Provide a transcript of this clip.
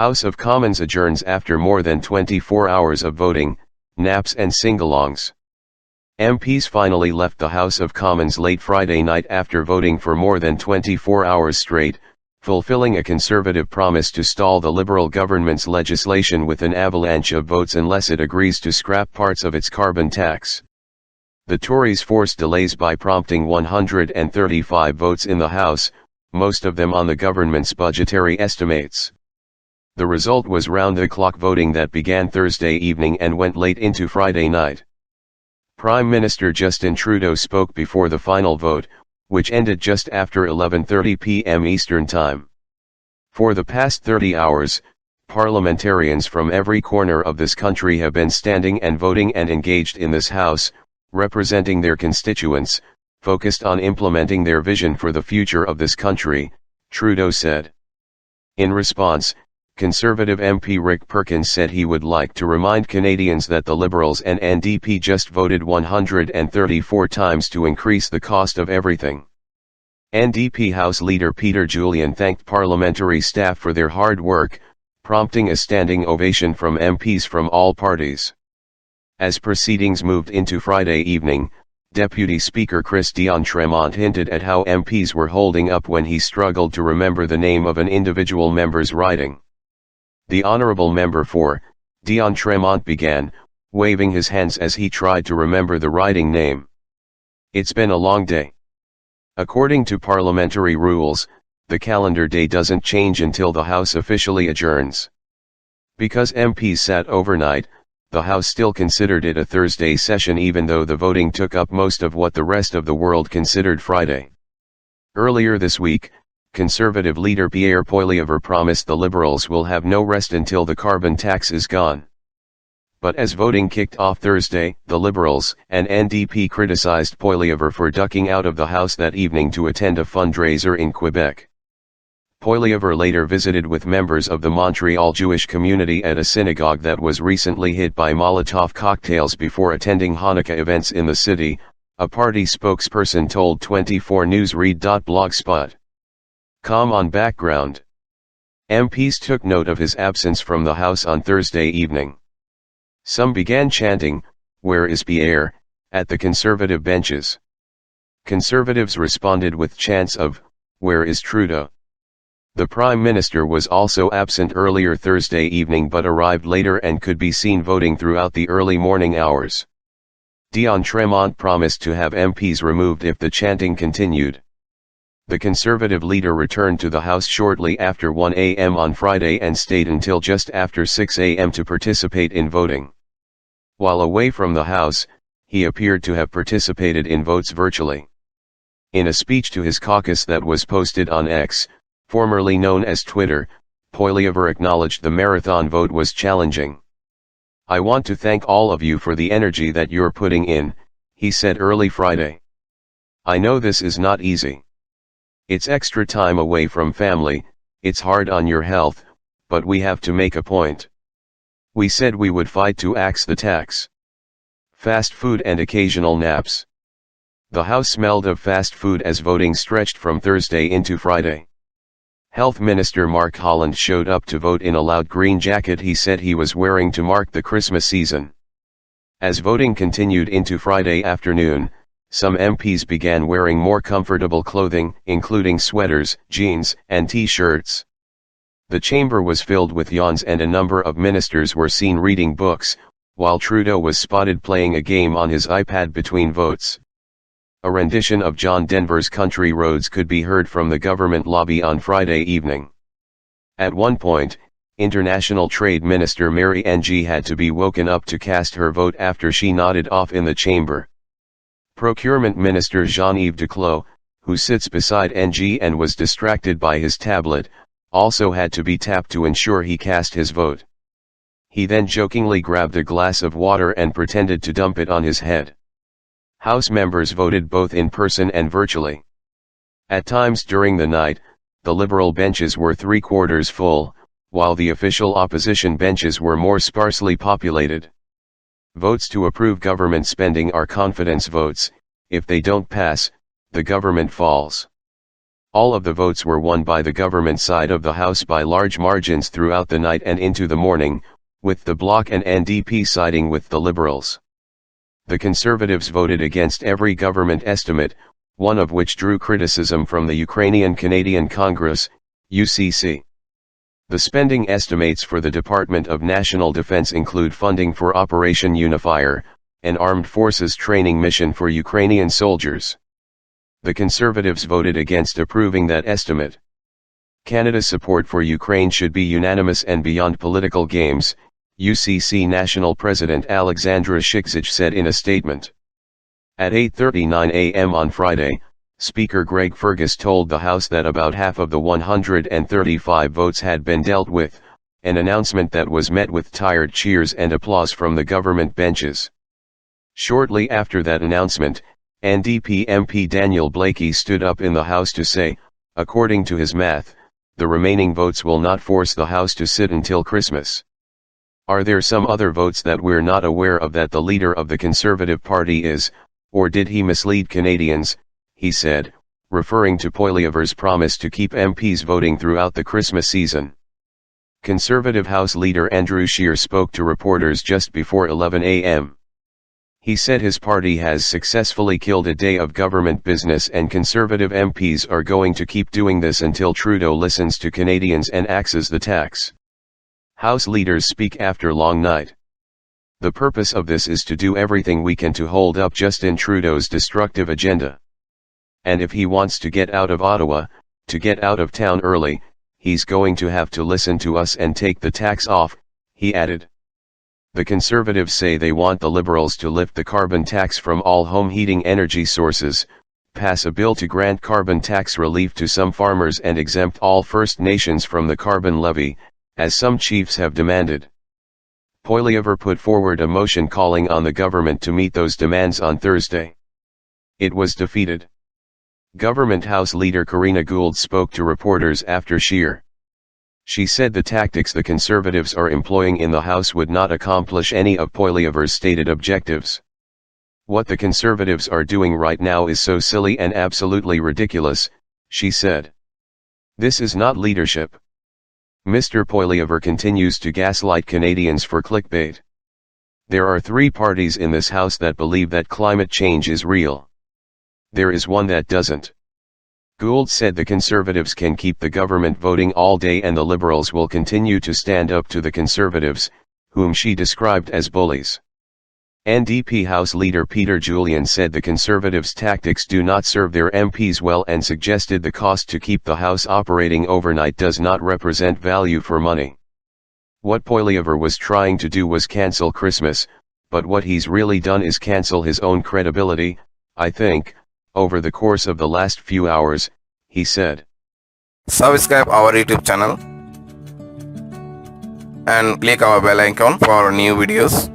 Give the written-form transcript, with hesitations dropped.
House of Commons adjourns after more than 24 hours of voting, naps and singalongs. MPs finally left the House of Commons late Friday night after voting for more than 24 hours straight, fulfilling a Conservative promise to stall the Liberal government's legislation with an avalanche of votes unless it agrees to scrap parts of its carbon tax. The Tories forced delays by prompting 135 votes in the House, most of them on the government's budgetary estimates. The result was round-the-clock voting that began Thursday evening and went late into Friday night. Prime Minister Justin Trudeau spoke before the final vote, which ended just after 11:30 p.m. Eastern Time. For the past 30 hours, parliamentarians from every corner of this country have been standing and voting and engaged in this House, representing their constituents, focused on implementing their vision for the future of this country, Trudeau said. In response, Conservative MP Rick Perkins said he would like to remind Canadians that the Liberals and NDP just voted 134 times to increase the cost of everything. NDP House Leader Peter Julian thanked parliamentary staff for their hard work, prompting a standing ovation from MPs from all parties. As proceedings moved into Friday evening, Deputy Speaker Chris D'Entremont hinted at how MPs were holding up when he struggled to remember the name of an individual member's riding. The Honourable Member for D'Entremont began, waving his hands as he tried to remember the riding name. It's been a long day. According to parliamentary rules, the calendar day doesn't change until the House officially adjourns. Because MPs sat overnight, the House still considered it a Thursday session even though the voting took up most of what the rest of the world considered Friday. Earlier this week, Conservative leader Pierre Poilievre promised the Liberals will have no rest until the carbon tax is gone. But as voting kicked off Thursday, the Liberals and NDP criticized Poilievre for ducking out of the House that evening to attend a fundraiser in Quebec. Poilievre later visited with members of the Montreal Jewish community at a synagogue that was recently hit by Molotov cocktails before attending Hanukkah events in the city, a party spokesperson told 24 News Read.blogspot.com on background. MPs took note of his absence from the House on Thursday evening. Some began chanting, "Where is Pierre?" at the Conservative benches. Conservatives responded with chants of, "Where is Trudeau?" The Prime Minister was also absent earlier Thursday evening but arrived later and could be seen voting throughout the early morning hours. D'Entremont promised to have MPs removed if the chanting continued. The Conservative leader returned to the House shortly after 1 a.m. on Friday and stayed until just after 6 a.m. to participate in voting. While away from the House, he appeared to have participated in votes virtually. In a speech to his caucus that was posted on X, formerly known as Twitter, Poilievre acknowledged the marathon vote was challenging. "I want to thank all of you for the energy that you're putting in," he said early Friday. "I know this is not easy. It's extra time away from family, it's hard on your health, but we have to make a point. We said we would fight to axe the tax. Fast food and occasional naps." The House smelled of fast food as voting stretched from Thursday into Friday. Health Minister Mark Holland showed up to vote in a loud green jacket he said he was wearing to mark the Christmas season. As voting continued into Friday afternoon, some MPs began wearing more comfortable clothing, including sweaters, jeans, and t-shirts. The chamber was filled with yawns and a number of ministers were seen reading books, while Trudeau was spotted playing a game on his iPad between votes. A rendition of John Denver's Country Roads could be heard from the government lobby on Friday evening. At one point, International Trade Minister Mary Ng had to be woken up to cast her vote after she nodded off in the chamber. Procurement Minister Jean-Yves Duclos, who sits beside Ng and was distracted by his tablet, also had to be tapped to ensure he cast his vote. He then jokingly grabbed a glass of water and pretended to dump it on his head. House members voted both in person and virtually. At times during the night, the Liberal benches were three-quarters full, while the official opposition benches were more sparsely populated. Votes to approve government spending are confidence votes. If they don't pass, the government falls. All of the votes were won by the government side of the House by large margins throughout the night and into the morning, with the Bloc and NDP siding with the Liberals. The Conservatives voted against every government estimate, one of which drew criticism from the Ukrainian-Canadian Congress, UCC. The spending estimates for the Department of National Defense include funding for Operation Unifier, an armed forces training mission for Ukrainian soldiers. The Conservatives voted against approving that estimate. Canada's support for Ukraine should be unanimous and beyond political games, UCC National President Alexandra Shiksich said in a statement. At 8:39 a.m. on Friday, Speaker Greg Fergus told the House that about half of the 135 votes had been dealt with, an announcement that was met with tired cheers and applause from the government benches. Shortly after that announcement, NDP MP Daniel Blakey stood up in the House to say, according to his math, the remaining votes will not force the House to sit until Christmas. Are there some other votes that we're not aware of that the leader of the Conservative Party is, or did he mislead Canadians, he said, referring to Poilievre's promise to keep MPs voting throughout the Christmas season. Conservative House leader Andrew Scheer spoke to reporters just before 11 a.m. He said his party has successfully killed a day of government business and Conservative MPs are going to keep doing this until Trudeau listens to Canadians and axes the tax. House leaders speak after long night. The purpose of this is to do everything we can to hold up Justin Trudeau's destructive agenda. And if he wants to get out of Ottawa, to get out of town early, he's going to have to listen to us and take the tax off, he added. The Conservatives say they want the Liberals to lift the carbon tax from all home heating energy sources, pass a bill to grant carbon tax relief to some farmers and exempt all First Nations from the carbon levy, as some chiefs have demanded. Poilievre put forward a motion calling on the government to meet those demands on Thursday. It was defeated. Government House leader Karina Gould spoke to reporters after Scheer. She said the tactics the Conservatives are employing in the House would not accomplish any of Poilievre's stated objectives. What the Conservatives are doing right now is so silly and absolutely ridiculous, she said. This is not leadership. Mr. Poilievre continues to gaslight Canadians for clickbait. There are three parties in this House that believe that climate change is real. There is one that doesn't. Gould said the Conservatives can keep the government voting all day and the Liberals will continue to stand up to the Conservatives, whom she described as bullies. NDP House leader Peter Julian said the Conservatives' tactics do not serve their MPs well and suggested the cost to keep the House operating overnight does not represent value for money. What Poilievre was trying to do was cancel Christmas, but what he's really done is cancel his own credibility, I think, over the course of the last few hours, he said. Subscribe our YouTube channel and click our bell icon for new videos.